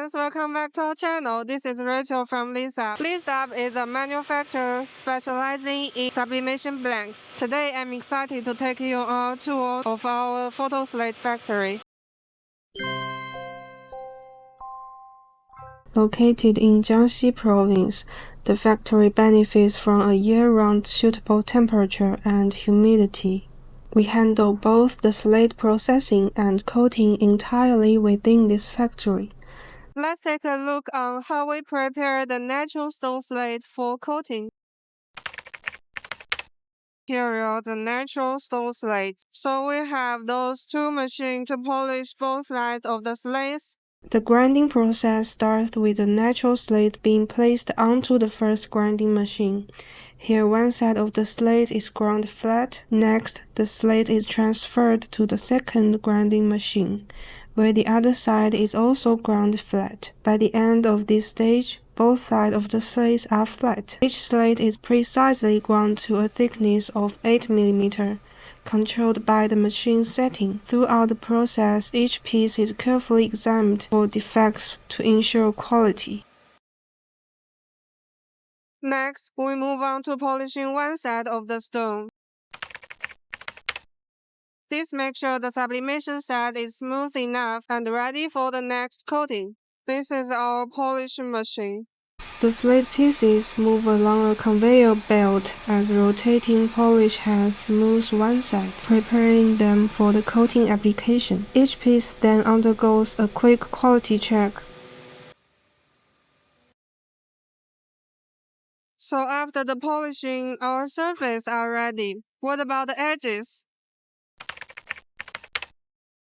friends, welcome back to our channel. This is Rachel from LeadSub. LeadSub is a manufacturer specializing in sublimation blanks. Today I'm excited to take you on a tour of our photo slate factory. Located in Jiangxi province, the factory benefits from a year-round suitable temperature and humidity. We handle both the slate processing and coating entirely within this factory. Let's take a look on how we prepare the natural stone slate for coating. Material, the natural stone slate. So we have those two machines to polish both sides of the slates. The grinding process starts with the natural slate being placed onto the first grinding machine. Here one side of the slate is ground flat. Next, the slate is transferred to the second grinding machine, where the other side is also ground flat. By the end of this stage, both sides of the slates are flat. Each slate is precisely ground to a thickness of 8 mm. Controlled by the machine setting. Throughout the process, each piece is carefully examined for defects to ensure quality. Next, we move on to polishing one side of the stone. This makes sure the sublimation side is smooth enough and ready for the next coating. This is our polishing machine. The slate pieces move along a conveyor belt as rotating polish heads smooth one side, preparing them for the coating application. Each piece then undergoes a quick quality check. So after the polishing, our surfaces are ready. What about the edges?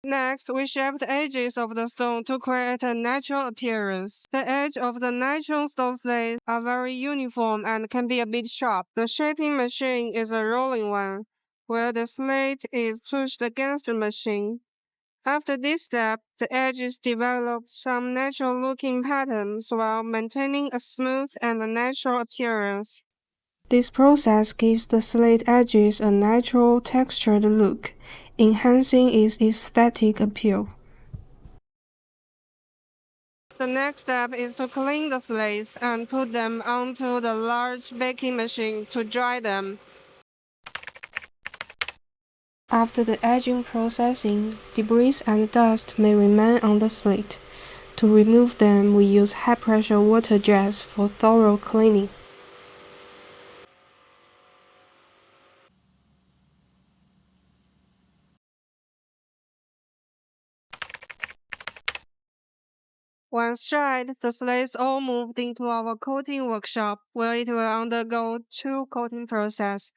Next, we shape the edges of the stone to create a natural appearance. The edge of the natural stone slates are very uniform and can be a bit sharp. The shaping machine is a rolling one, where the slate is pushed against the machine. After this step, the edges develop some natural-looking patterns while maintaining a smooth and a natural appearance. This process gives the slate edges a natural, textured look, enhancing its aesthetic appeal. The next step is to clean the slates and put them onto the large baking machine to dry them. After the edging processing, debris and dust may remain on the slate. To remove them, we use high-pressure water jets for thorough cleaning. Once dried, the slates all moved into our coating workshop, where it will undergo two coating processes.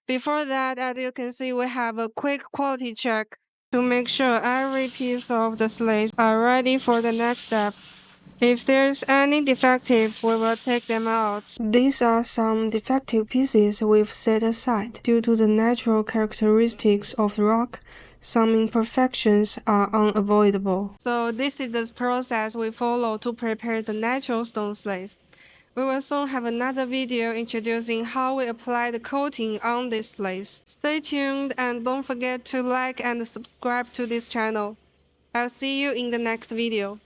Before that, as you can see, we have a quick quality check to make sure every piece of the slates are ready for the next step. If there's any defective, we will take them out. These are some defective pieces we've set aside. Due to the natural characteristics of rock, some imperfections are unavoidable. So this is the process we follow to prepare the natural stone slates. We will soon have another video introducing how we apply the coating on these slates. Stay tuned and don't forget to like and subscribe to this channel. I'll see you in the next video.